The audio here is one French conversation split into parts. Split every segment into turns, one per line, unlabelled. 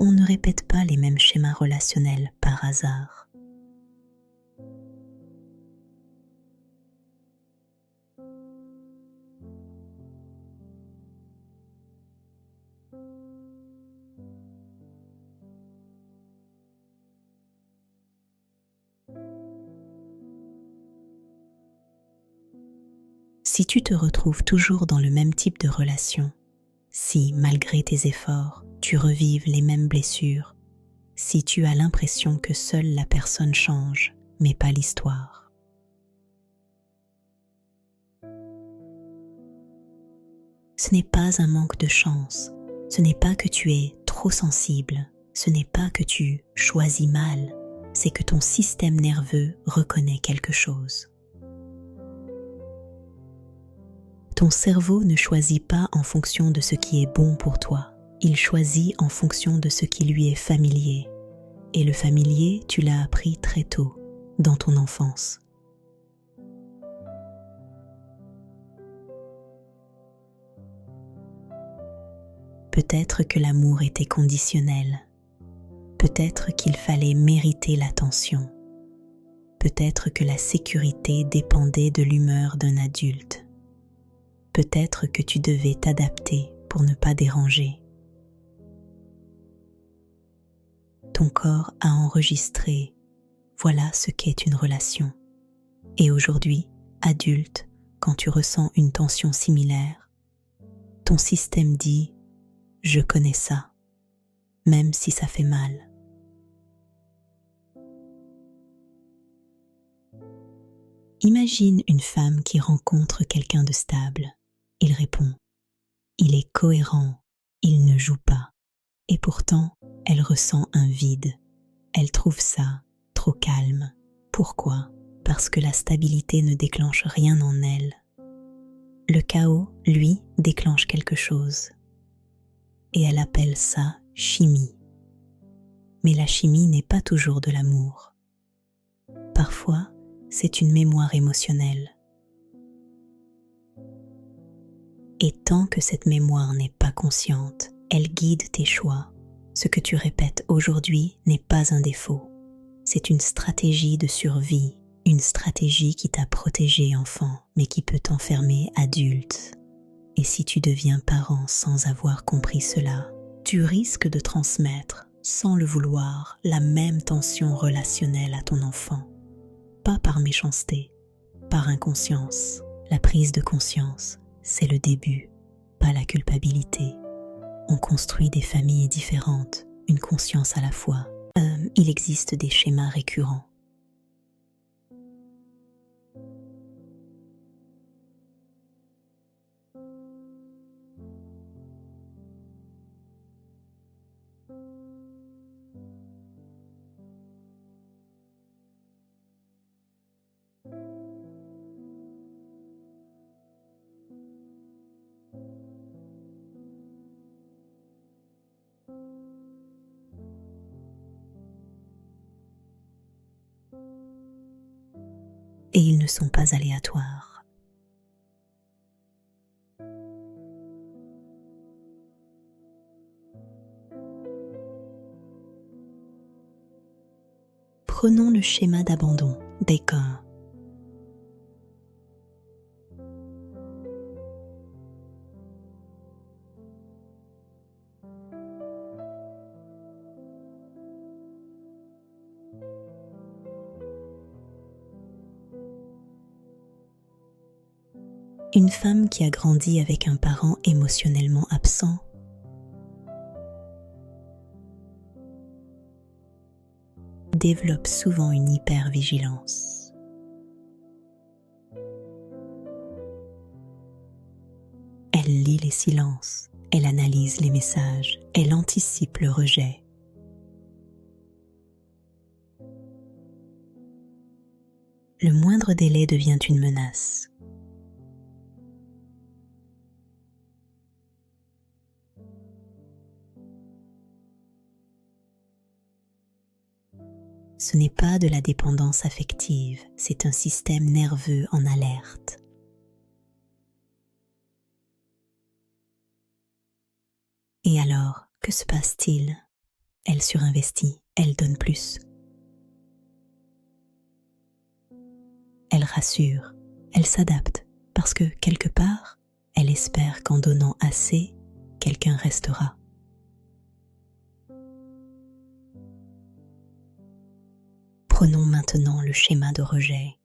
On ne répète pas les mêmes schémas relationnels par hasard. Si tu te retrouves toujours dans le même type de relation, si, malgré tes efforts, tu revives les mêmes blessures, si tu as l'impression que seule la personne change, mais pas l'histoire, ce n'est pas un manque de chance, ce n'est pas que tu es trop sensible, ce n'est pas que tu choisis mal, c'est que ton système nerveux reconnaît quelque chose. Ton cerveau ne choisit pas en fonction de ce qui est bon pour toi, il choisit en fonction de ce qui lui est familier. Et le familier, tu l'as appris très tôt, dans ton enfance. Peut-être que l'amour était conditionnel. Peut-être qu'il fallait mériter l'attention. Peut-être que la sécurité dépendait de l'humeur d'un adulte. Peut-être que tu devais t'adapter pour ne pas déranger. Ton corps a enregistré « Voilà ce qu'est une relation ». Et aujourd'hui, adulte, quand tu ressens une tension similaire, ton système dit « Je connais ça », même si ça fait mal. Imagine une femme qui rencontre quelqu'un de stable. Il répond « Il est cohérent, il ne joue pas ». Et pourtant, elle ressent un vide. Elle trouve ça trop calme. Pourquoi ? Parce que la stabilité ne déclenche rien en elle. Le chaos, lui, déclenche quelque chose. Et elle appelle ça chimie. Mais la chimie n'est pas toujours de l'amour. Parfois, c'est une mémoire émotionnelle. Et tant que cette mémoire n'est pas consciente, elle guide tes choix. Ce que tu répètes aujourd'hui n'est pas un défaut. C'est une stratégie de survie, une stratégie qui t'a protégé enfant, mais qui peut t'enfermer adulte. Et si tu deviens parent sans avoir compris cela, tu risques de transmettre, sans le vouloir, la même tension relationnelle à ton enfant. Pas par méchanceté, par inconscience. La prise de conscience, c'est le début, pas la culpabilité. On construit des familles différentes, une conscience à la fois. Il existe des schémas récurrents. Et ils ne sont pas aléatoires. Prenons le schéma d'abandon des cas. Une femme qui a grandi avec un parent émotionnellement absent développe souvent une hypervigilance. Elle lit les silences, elle analyse les messages, elle anticipe le rejet. Le moindre délai devient une menace. Ce n'est pas de la dépendance affective, c'est un système nerveux en alerte. Et alors, que se passe-t-il ? elle surinvestit, elle donne plus. Elle rassure, elle s'adapte, parce que quelque part, elle espère qu'en donnant assez, quelqu'un restera. Prenons maintenant le schéma de rejet.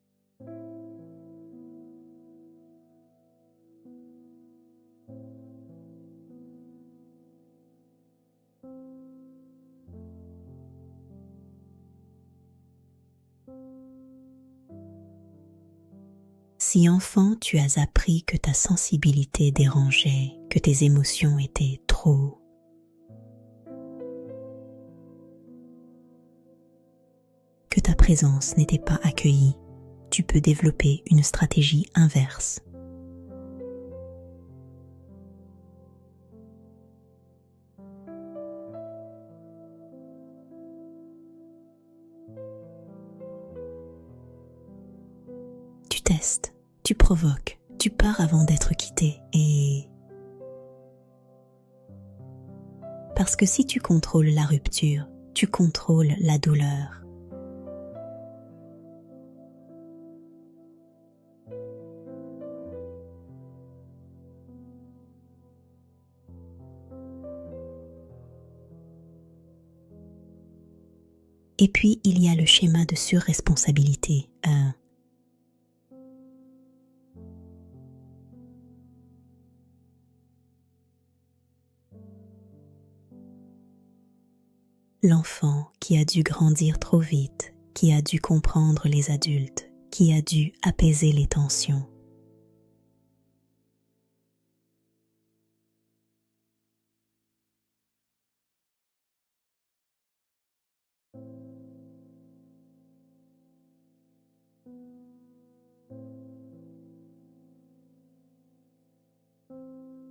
Si enfant tu as appris que ta sensibilité dérangeait, que tes émotions étaient trop, que ta présence n'était pas accueillie, tu peux développer une stratégie inverse. Tu testes, tu provoques, tu pars avant d'être quitté et... Parce que si tu contrôles la rupture, tu contrôles la douleur. Et puis, il y a le schéma de surresponsabilité. L'enfant qui a dû grandir trop vite, qui a dû comprendre les adultes, qui a dû apaiser les tensions.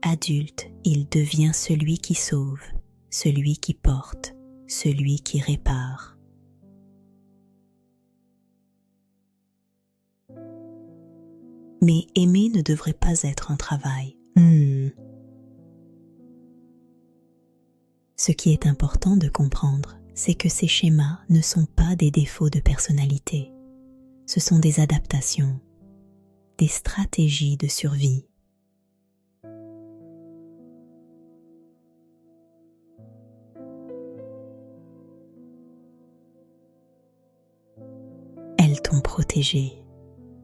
Adulte, il devient celui qui sauve, celui qui porte, celui qui répare. Mais aimer ne devrait pas être un travail. Ce qui est important de comprendre, c'est que ces schémas ne sont pas des défauts de personnalité. Ce sont des adaptations, des stratégies de survie. Elles t'ont protégé,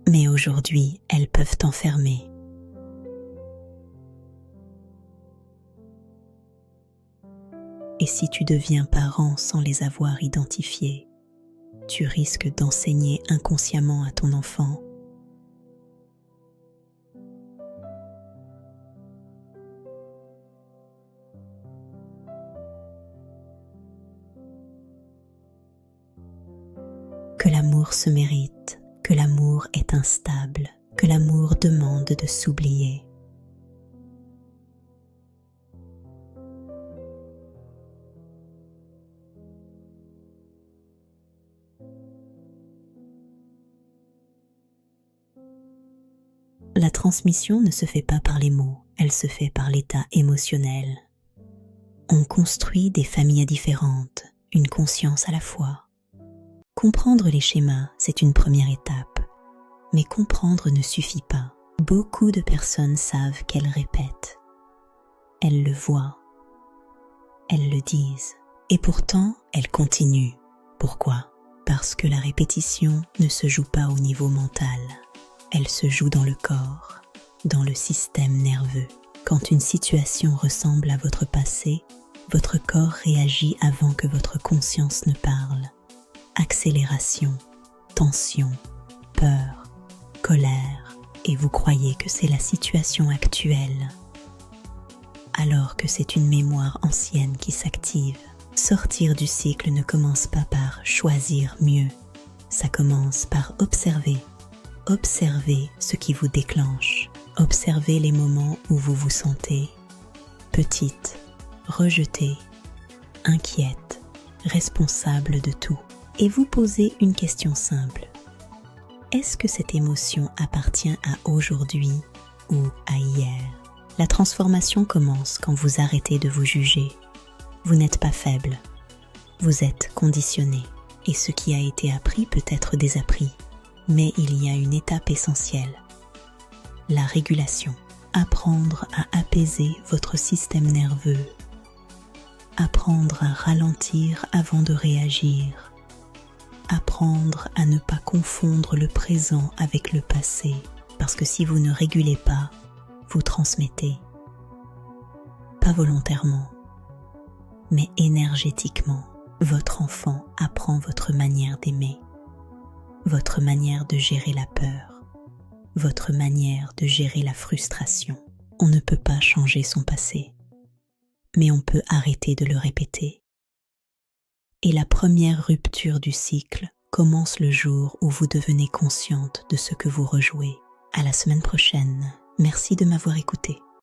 mais aujourd'hui, elles peuvent t'enfermer. Et si tu deviens parent sans les avoir identifiées, tu risques d'enseigner inconsciemment à ton enfant que l'amour se mérite, que l'amour est instable, que l'amour demande de s'oublier. La transmission ne se fait pas par les mots, elle se fait par l'état émotionnel. On construit des familles différentes, une conscience à la fois. Comprendre les schémas, c'est une première étape, mais comprendre ne suffit pas. Beaucoup de personnes savent qu'elles répètent. Elles le voient, elles le disent, et pourtant elles continuent. Pourquoi ? Parce que la répétition ne se joue pas au niveau mental. Elle se joue dans le corps, dans le système nerveux. Quand une situation ressemble à votre passé, votre corps réagit avant que votre conscience ne parle. Accélération, tension, peur, colère, et vous croyez que c'est la situation actuelle, alors que c'est une mémoire ancienne qui s'active. Sortir du cycle ne commence pas par choisir mieux, ça commence par observer. Observez ce qui vous déclenche. Observez les moments où vous vous sentez petite, rejetée, inquiète, responsable de tout. Et vous posez une question simple. Est-ce que cette émotion appartient à aujourd'hui ou à hier ? La transformation commence quand vous arrêtez de vous juger. Vous n'êtes pas faible. Vous êtes conditionné et ce qui a été appris peut être désappris. Mais il y a une étape essentielle, la régulation. Apprendre à apaiser votre système nerveux. Apprendre à ralentir avant de réagir. Apprendre à ne pas confondre le présent avec le passé, parce que si vous ne régulez pas, vous transmettez. Pas volontairement, mais énergétiquement, votre enfant apprend votre manière d'aimer, votre manière de gérer la peur, votre manière de gérer la frustration. On ne peut pas changer son passé, mais on peut arrêter de le répéter. Et la première rupture du cycle commence le jour où vous devenez consciente de ce que vous rejouez. À la semaine prochaine. Merci de m'avoir écouté.